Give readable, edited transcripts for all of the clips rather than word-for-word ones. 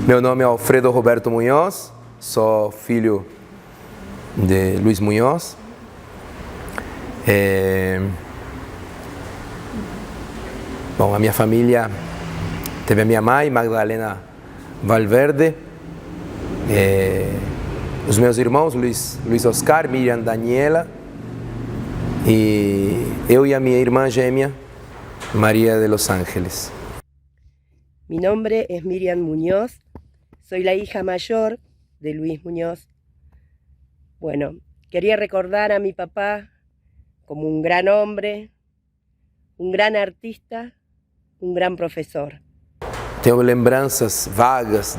Meu nome é Alfredo Roberto Munhoz, sou filho de Luiz Munhoz. Bom, a minha família teve a minha mãe, Magdalena Valverde, os meus irmãos, Luiz Oscar, Miriam Daniela, e eu e a minha irmã gêmea, María de Los Ángeles. Mi nombre es Miriam Muñoz, soy la hija mayor de Luis Muñoz. Bueno, quería recordar a mi papá como un gran hombre, un gran artista, un gran professor. Tenho lembranças vagas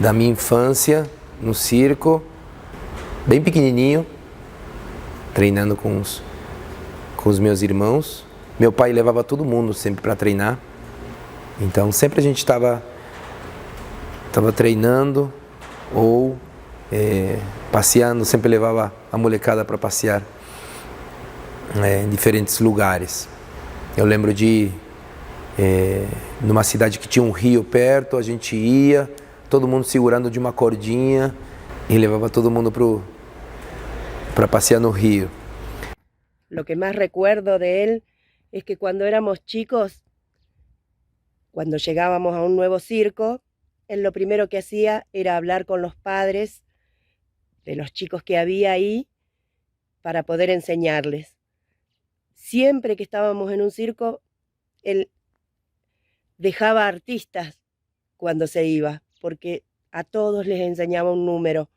da minha infância no circo, bem pequenininho, treinando com os meus irmãos. Meu pai levava todo mundo sempre para treinar, então sempre a gente estava treinando ou passeando, sempre levava a molecada para passear em diferentes lugares. Eu lembro de numa cidade que tinha um rio perto, a gente ia, todo mundo segurando de uma cordinha e levava todo mundo para passear no rio. Lo que más recuerdo de él es que cuando éramos chicos, cuando llegábamos a un nuevo circo, él lo primero que hacía era hablar con los padres de los chicos que había ahí para poder enseñarles. Siempre que estábamos en un circo, él dejaba artistas cuando se iba, porque a todos les enseñaba un número.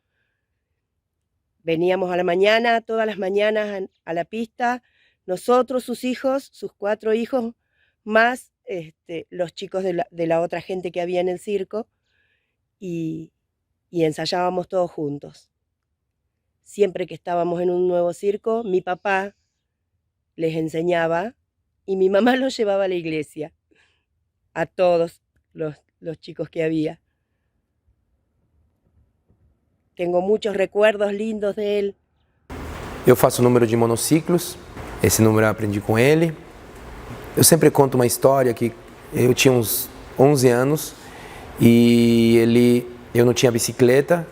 Veníamos a la mañana, todas las mañanas a la pista, nosotros, sus hijos, sus 4 hijos, más los chicos de la otra gente que había en el circo, y ensayábamos todos juntos. Siempre que estábamos en un nuevo circo, mi papá les enseñaba y mi mamá los llevaba a la iglesia, a todos los chicos que había. Tengo muchos recuerdos lindos de él. Eu faço o número de monociclos, esse número eu aprendi com ele. Eu sempre conto uma história que eu tinha uns 11 anos e eu não tinha bicicleta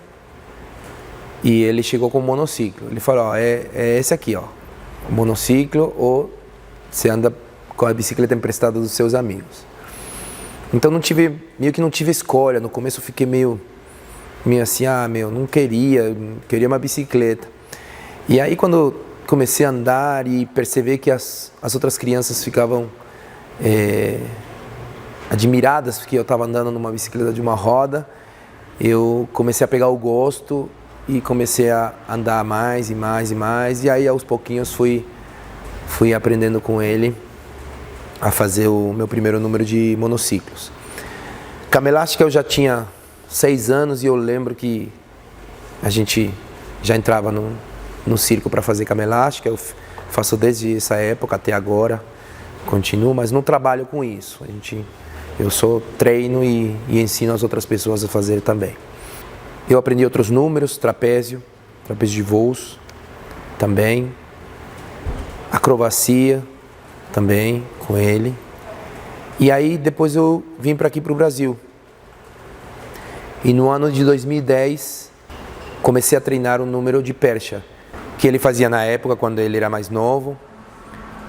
e ele chegou com um monociclo. Ele falou, é esse aqui, ó, o monociclo, ou você anda com a bicicleta emprestada dos seus amigos. Então meio que não tive escolha. No começo eu fiquei meio assim, não queria uma bicicleta. E aí quando comecei a andar e perceber que as outras crianças ficavam admiradas porque eu estava andando numa bicicleta de uma roda, eu comecei a pegar o gosto e comecei a andar mais e mais e mais, e aí aos pouquinhos fui aprendendo com ele a fazer o meu primeiro número de monociclos. Cama elástica eu já tinha 6 anos e eu lembro que a gente já entrava no circo para fazer cama elástica. Eu faço desde essa época até agora, continuo, mas não trabalho com isso. Eu só treino e ensino as outras pessoas a fazer também. Eu aprendi outros números, trapézio de voos também, acrobacia também com ele. E aí depois eu vim para aqui para o Brasil. E no ano de 2010 comecei a treinar o número de percha, que ele fazia na época quando ele era mais novo.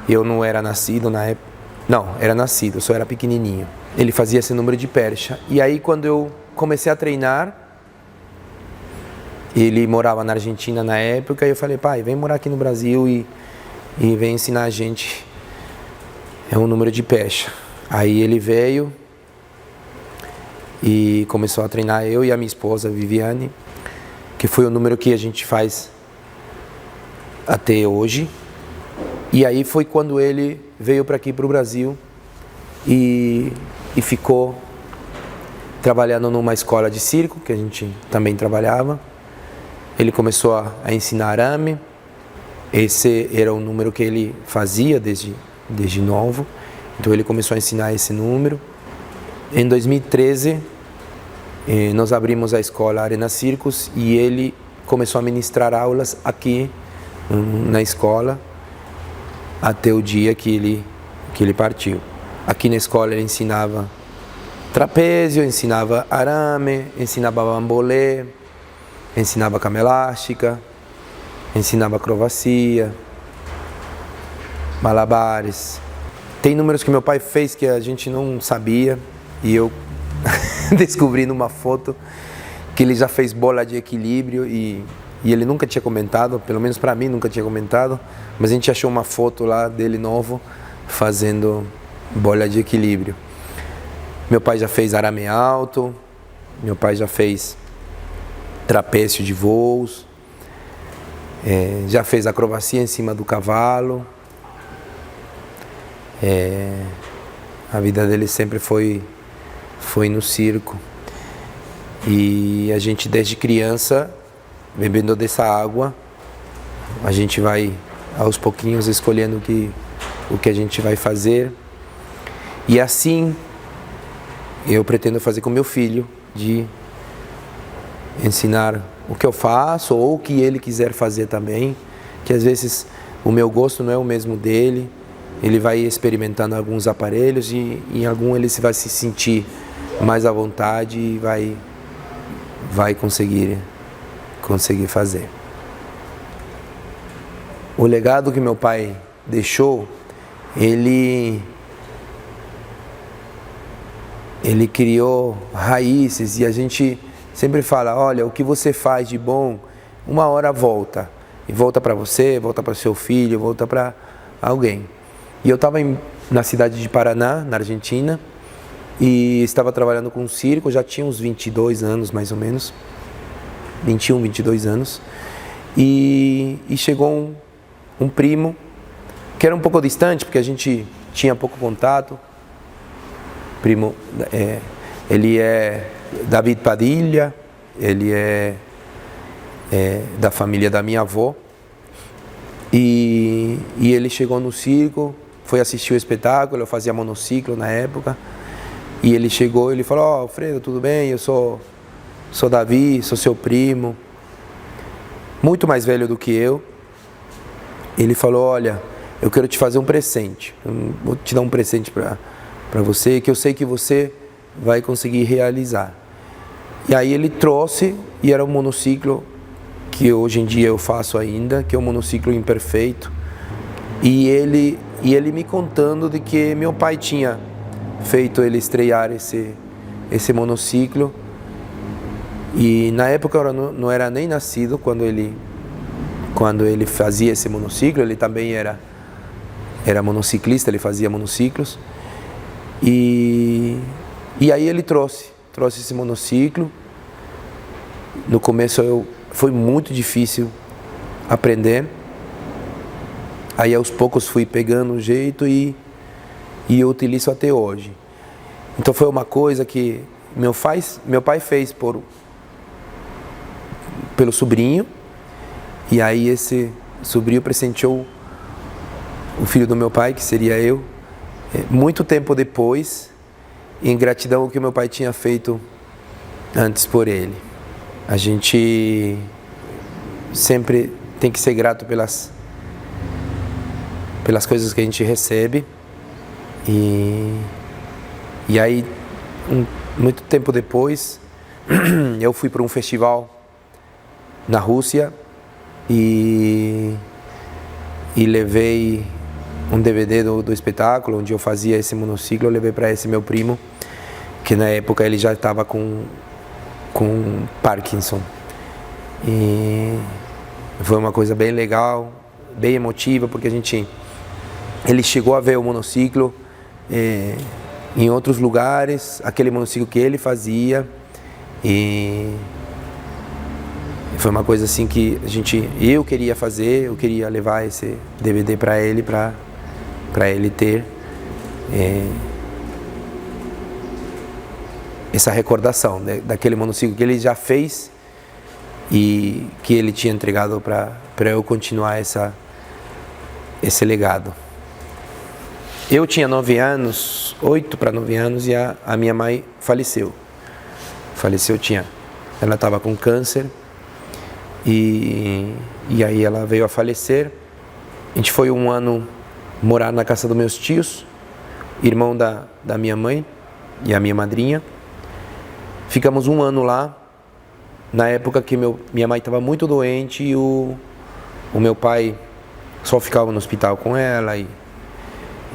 Eu não era nascido na época. Não, era nascido, eu só era pequenininho. Ele fazia esse número de percha. E aí quando eu comecei a treinar, ele morava na Argentina na época, e eu falei, pai, vem morar aqui no Brasil e vem ensinar a gente um número de percha. Aí ele veio e começou a treinar eu e a minha esposa, Viviane, que foi o número que a gente faz até hoje. E aí foi quando ele veio para aqui para o Brasil e ficou trabalhando numa escola de circo, que a gente também trabalhava. Ele começou a ensinar arame. Esse era o número que ele fazia desde novo. Então ele começou a ensinar esse número. Em 2013, nós abrimos a escola Arena Circos e ele começou a ministrar aulas aqui na escola até o dia que ele partiu. Aqui na escola ele ensinava trapézio, ensinava arame, ensinava bambolê, ensinava cama elástica, ensinava acrobacia, malabares. Tem números que meu pai fez que a gente não sabia e eu descobri numa foto que ele já fez bola de equilíbrio e ele nunca tinha comentado, pelo menos para mim nunca tinha comentado, mas a gente achou uma foto lá dele novo fazendo bola de equilíbrio. Meu pai já fez arame alto, meu pai já fez trapézio de voos, já fez acrobacia em cima do cavalo. A vida dele sempre foi no circo. E a gente desde criança, bebendo dessa água, a gente vai aos pouquinhos escolhendo o que a gente vai fazer. E assim eu pretendo fazer com meu filho, de ensinar o que eu faço ou o que ele quiser fazer também, que às vezes o meu gosto não é o mesmo dele, ele vai experimentando alguns aparelhos e em algum ele vai se sentir mais à vontade e vai conseguir fazer. O legado que meu pai deixou, ele criou raízes e a gente sempre fala, olha, o que você faz de bom, uma hora volta. E volta para você, volta para seu filho, volta para alguém. E eu estava na cidade de Paraná, na Argentina, e estava trabalhando com circo, já tinha uns 22 anos mais ou menos, 21, 22 anos, e chegou um primo, que era um pouco distante, porque a gente tinha pouco contato. Primo, ele é David Padilha, ele é da família da minha avó, e ele chegou no circo, foi assistir o espetáculo, eu fazia monociclo na época, e ele chegou, ele falou, ó, Alfredo, tudo bem? Eu sou Davi, sou seu primo, muito mais velho do que eu. Ele falou, olha, eu quero te fazer um presente, eu vou te dar um presente para você, que eu sei que você vai conseguir realizar. E aí ele trouxe, e era um monociclo que hoje em dia eu faço ainda, que é um monociclo imperfeito, e ele me contando de que meu pai tinha feito ele estrear esse monociclo, e na época eu não era nem nascido quando ele fazia esse monociclo. Ele também era monociclista, ele fazia monociclos, e aí ele trouxe esse monociclo. No começo foi muito difícil aprender, aí aos poucos fui pegando o jeito e eu utilizo até hoje. Então foi uma coisa que meu pai fez pelo sobrinho, e aí esse sobrinho presenteou o filho do meu pai, que seria eu, muito tempo depois, em gratidão ao que meu pai tinha feito antes por ele. A gente sempre tem que ser grato pelas coisas que a gente recebe. E aí, muito tempo depois, eu fui para um festival na Rússia e levei um DVD do espetáculo onde eu fazia esse monociclo. Eu levei para esse meu primo, que na época ele já estava com Parkinson. E foi uma coisa bem legal, bem emotiva, porque ele chegou a ver o monociclo em outros lugares, aquele monociclo que ele fazia, e foi uma coisa assim que eu queria fazer, eu queria levar esse DVD para ele ter essa recordação, né, daquele monociclo que ele já fez e que ele tinha entregado para eu continuar esse legado. Eu tinha 9 anos, 8 para 9 anos, e a minha mãe faleceu. Ela estava com câncer e aí ela veio a falecer. A gente foi um ano morar na casa dos meus tios, irmão da minha mãe, e a minha madrinha. Ficamos um ano lá, na época que minha mãe estava muito doente e o meu pai só ficava no hospital com ela e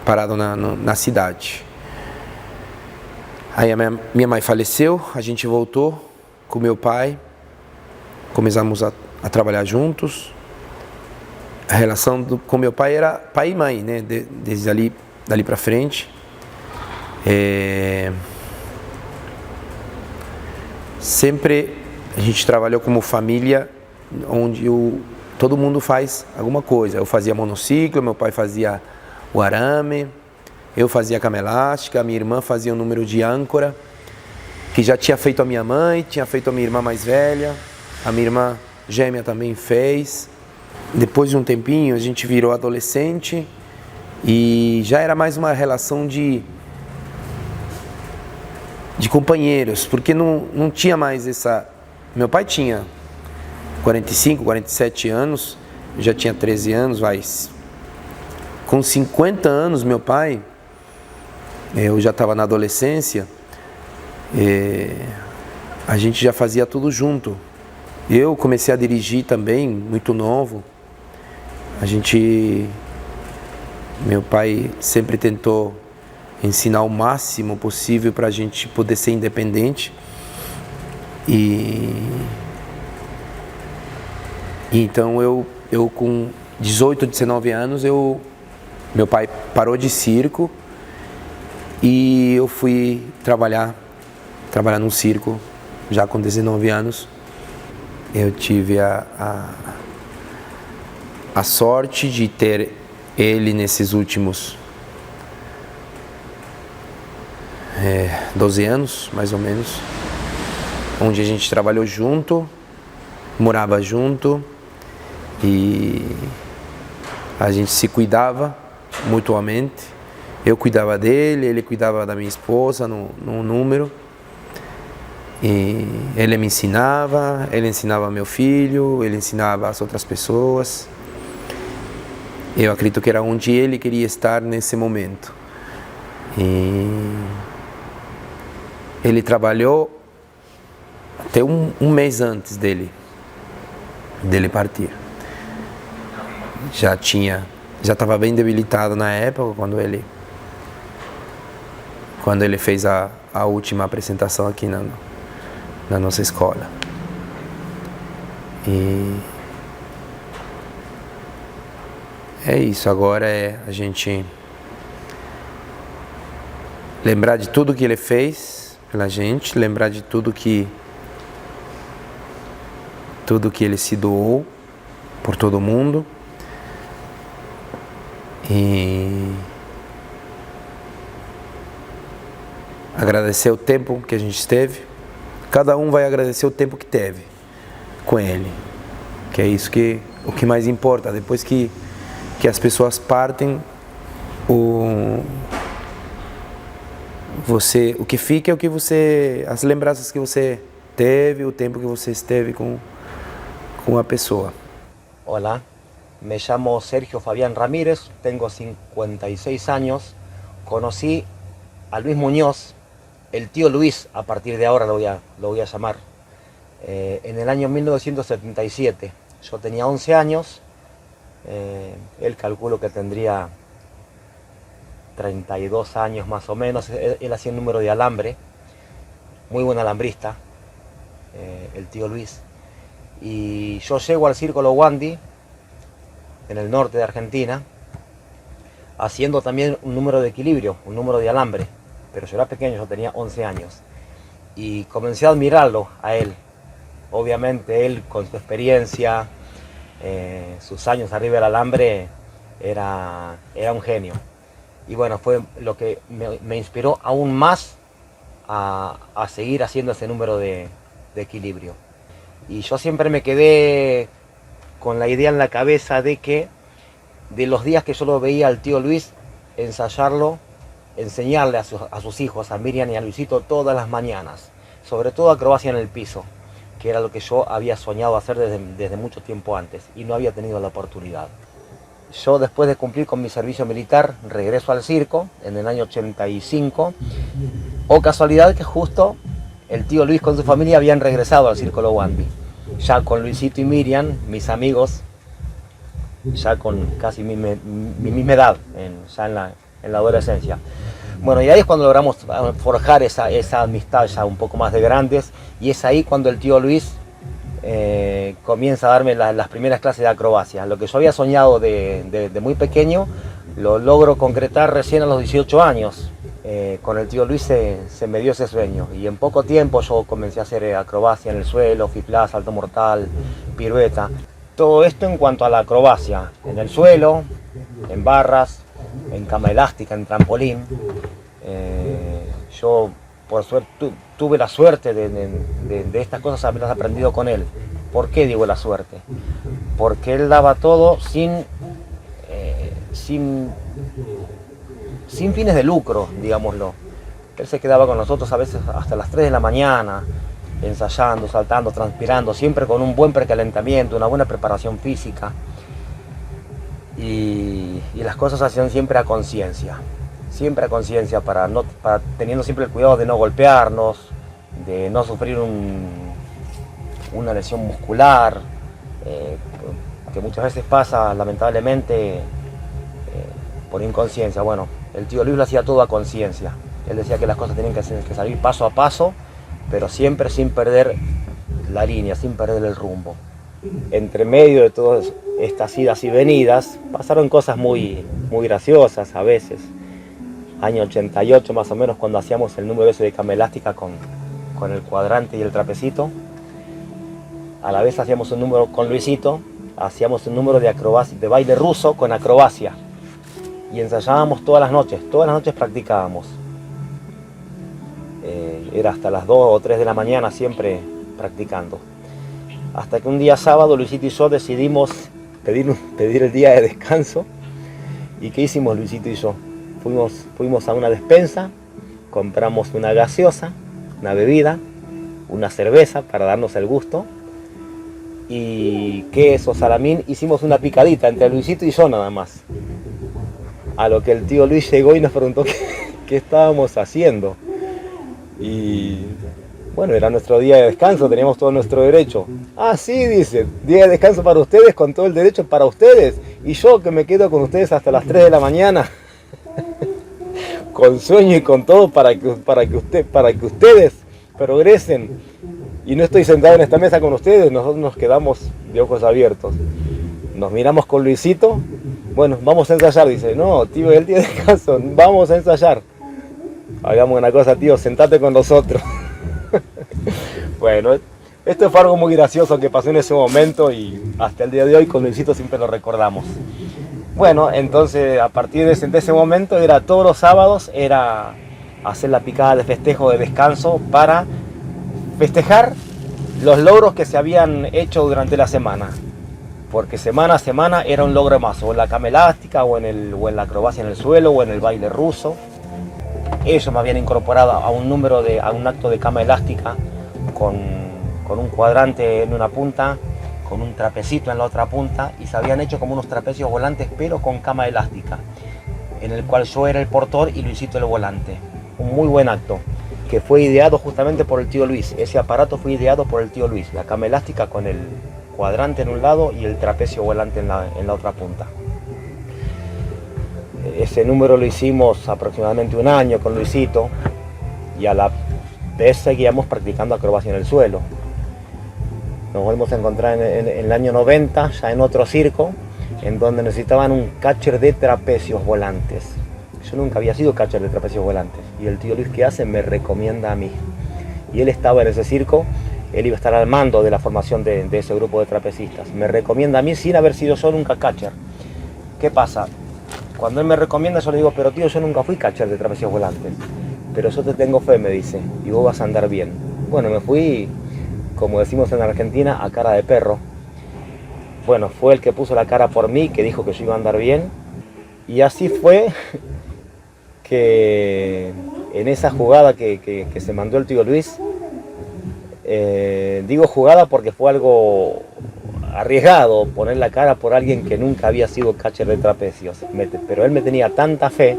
parado na cidade. Aí a minha mãe faleceu, a gente voltou com meu pai, começamos a trabalhar juntos. A relação com meu pai era pai e mãe, né? Desde dali para frente. Sempre a gente trabalhou como família, onde todo mundo faz alguma coisa. Eu fazia monociclo, meu pai fazia o arame, eu fazia cama elástica, a minha irmã fazia o número de âncora, que já tinha feito a minha mãe, tinha feito a minha irmã mais velha, a minha irmã gêmea também fez. Depois de um tempinho a gente virou adolescente e já era mais uma relação de companheiros, porque não tinha mais essa... Meu pai tinha 45, 47 anos, eu já tinha 13 anos, com 50 anos meu pai, eu já estava na adolescência, a gente já fazia tudo junto. Eu comecei a dirigir também, muito novo. Meu pai sempre tentou ensinar o máximo possível para a gente poder ser independente. E então eu com 18, 19 anos, meu pai parou de circo e eu fui trabalhar num circo já com 19 anos. Eu tive a sorte de ter ele nesses últimos 12 anos, mais ou menos, onde a gente trabalhou junto, morava junto e a gente se cuidava mutuamente. Eu cuidava dele, ele cuidava da minha esposa no número. E ele me ensinava, ele ensinava meu filho, ele ensinava as outras pessoas. Eu acredito que era onde ele queria estar nesse momento. E ele trabalhou até um mês antes dele partir. Já estava bem debilitado na época quando ele fez a última apresentação aqui na nossa escola. E é isso, agora é a gente lembrar de tudo que ele fez pela gente, lembrar de tudo que ele se doou por todo mundo e agradecer o tempo que a gente esteve. Cada um vai agradecer o tempo que teve com ele, que é isso o que mais importa. Depois que as pessoas partem, o que fica é as lembranças que você teve, o tempo que você esteve com a pessoa. Hola, me llamo Sergio Fabián Ramírez, tengo 56 años, conocí a Luis Muñoz, el tío Luis, a partir de ahora lo voy a llamar, en el año 1977. Yo tenía 11 años, él calculo que tendría 32 años más o menos. Él hacía un número de alambre, muy buen alambrista, el tío Luis. Y yo llego al Circo Los Wandi, en el norte de Argentina, haciendo también un número de equilibrio, un número de alambre. Pero yo era pequeño, yo tenía 11 años. Y comencé a admirarlo a él. Obviamente él, con su experiencia, sus años arriba del alambre, era un genio. Y bueno, fue lo que me inspiró aún más a seguir haciendo ese número de equilibrio. Y yo siempre me quedé con la idea en la cabeza de que de los días que yo lo veía al tío Luis ensayarlo, enseñarle a sus hijos, a Miriam y a Luisito, todas las mañanas, sobre todo acrobacia en el piso, que era lo que yo había soñado hacer desde mucho tiempo antes y no había tenido la oportunidad. yo después de cumplir con mi servicio militar regreso al circo en el año 85. O casualidad que justo el tío Luis con su familia habían regresado al Circo Los Wandy. Ya con Luisito y Miriam, mis amigos, ya con casi mi misma edad, ya en la adolescencia. Bueno, y ahí es cuando logramos forjar esa amistad ya un poco más de grandes, y es ahí cuando el tío Luis comienza a darme las primeras clases de acrobacia. Lo que yo había soñado de muy pequeño, lo logro concretar recién a los 18 años. Con el tío Luis se me dio ese sueño, y en poco tiempo yo comencé a hacer acrobacia en el suelo, fliplá, salto mortal, pirueta. Todo esto en cuanto a la acrobacia, en el suelo, en barras, en cama elástica, en trampolín. Yo por suerte tuve la suerte de estas cosas haberlas aprendido con él. ¿Por qué digo la suerte? Porque él daba todo sin fines de lucro, digámoslo. Él se quedaba con nosotros a veces hasta las 3 de la mañana, ensayando, saltando, transpirando, siempre con un buen precalentamiento, una buena preparación física. Y las cosas se hacían siempre a conciencia, teniendo siempre el cuidado de no golpearnos, de no sufrir una lesión muscular, que muchas veces pasa lamentablemente por inconsciencia. Bueno, el tío Luis lo hacía todo a conciencia. Él decía que las cosas tenían que salir paso a paso, pero siempre sin perder la línea, sin perder el rumbo. Entre medio de todas estas idas y venidas pasaron cosas muy graciosas a veces. Año 88 más o menos, cuando hacíamos el número ese de cama elástica con el cuadrante y el trapecito. A la vez hacíamos un número con Luisito, hacíamos un número de acrobacia, de baile ruso con acrobacia. Y ensayábamos todas las noches practicábamos. Era hasta las 2 o 3 de la mañana siempre practicando. Hasta que un día sábado Luisito y yo decidimos pedir el día de descanso. ¿Y qué hicimos Luisito y yo? Fuimos a una despensa, compramos una gaseosa, una bebida, una cerveza para darnos el gusto, y queso, salamín. Hicimos una picadita entre Luisito y yo nada más. A lo que el tío Luis llegó y nos preguntó qué estábamos haciendo. Y bueno, era nuestro día de descanso, teníamos todo nuestro derecho. Ah, sí, dice, día de descanso para ustedes, con todo el derecho para ustedes. Y yo que me quedo con ustedes hasta las 3 de la mañana, con sueño y con todo, para que ustedes progresen. Y no estoy sentado en esta mesa con ustedes, nosotros nos quedamos de ojos abiertos. Nos miramos con Luisito. Bueno, vamos a ensayar, dice. No, tío, es el día de descanso, vamos a ensayar. Hagamos una cosa, tío, sentate con nosotros. Bueno, esto fue algo muy gracioso que pasó en ese momento, y hasta el día de hoy con Luisito siempre lo recordamos. Bueno, entonces a partir de ese momento, todos los sábados era hacer la picada de festejo de descanso para festejar los logros que se habían hecho durante la semana. Porque semana a semana era un logro más, o en la cama elástica, o en la acrobacia en el suelo, o en el baile ruso. Ellos me habían incorporado a un acto de cama elástica con un cuadrante en una punta, con un trapecito en la otra punta, y se habían hecho como unos trapecios volantes, pero con cama elástica, en el cual yo era el portor y Luisito el volante. Un muy buen acto, que fue ideado justamente por el tío Luis. Ese aparato fue ideado por el tío Luis, la cama elástica con el cuadrante en un lado y el trapecio volante en la otra punta. Ese número lo hicimos aproximadamente un año con Luisito, y a la vez seguíamos practicando acrobacia en el suelo. Nos volvemos a encontrar en el año 90, ya en otro circo, en donde necesitaban un catcher de trapecios volantes. Yo nunca había sido catcher de trapecios volantes, y el tío Luis, ¿qué hace? Me recomienda a mí. Y él estaba en ese circo, él iba a estar al mando de la formación de ese grupo de trapecistas. Me recomienda a mí sin haber sido yo nunca catcher. ¿Qué pasa? Cuando él me recomienda, yo le digo, pero tío, yo nunca fui catcher de trapecios volantes. Pero yo te tengo fe, me dice, y vos vas a andar bien. Bueno, me fui, como decimos en Argentina, a cara de perro. Bueno, fue el que puso la cara por mí, que dijo que yo iba a andar bien. Y así fue que en esa jugada que se mandó el tío Luis, digo jugada porque fue algo arriesgado poner la cara por alguien que nunca había sido catcher de trapecios, pero él me tenía tanta fe,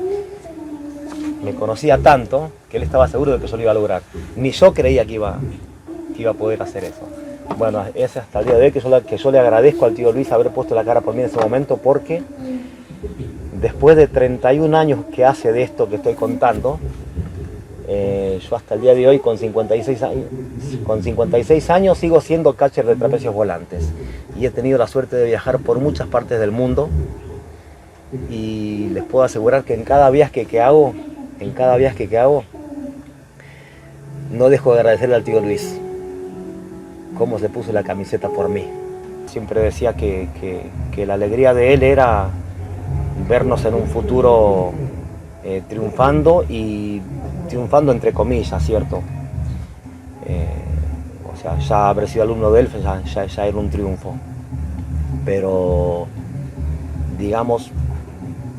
me conocía tanto, que él estaba seguro de que yo lo iba a lograr. Ni yo creía que iba a poder hacer eso. Bueno, es hasta el día de hoy que yo le agradezco al tío Luis haber puesto la cara por mí en ese momento, porque después de 31 años que hace de esto que estoy contando, yo hasta el día de hoy con 56 años sigo siendo catcher de trapecios volantes y he tenido la suerte de viajar por muchas partes del mundo, y les puedo asegurar que en cada viaje que hago no dejo de agradecerle al tío Luis cómo se puso la camiseta por mí. Siempre decía que la alegría de él era vernos en un futuro triunfando, y triunfando entre comillas, ¿cierto? O sea, ya haber sido alumno de él ya era un triunfo. Pero, digamos,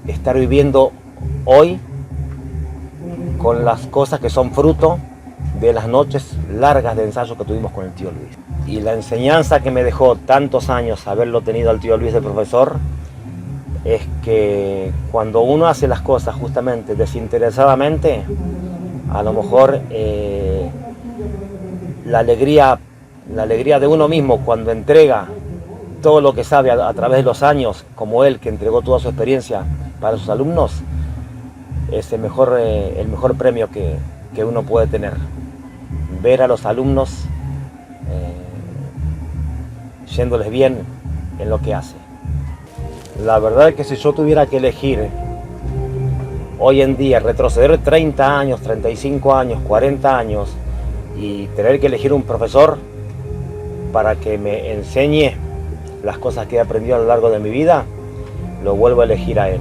estar viviendo hoy con las cosas que son fruto de las noches largas de ensayo que tuvimos con el tío Luis. Y la enseñanza que me dejó tantos años haberlo tenido al tío Luis de profesor es que cuando uno hace las cosas justamente desinteresadamente, a lo mejor la alegría de uno mismo cuando entrega todo lo que sabe a través de los años, como él, que entregó toda su experiencia para sus alumnos, es el mejor premio que uno puede tener. Ver a los alumnos yéndoles bien en lo que hace. La verdad es que si yo tuviera que elegir hoy en día, retroceder 30 años, 35 años, 40 años y tener que elegir un profesor para que me enseñe las cosas que he aprendido a lo largo de mi vida, lo vuelvo a elegir a él.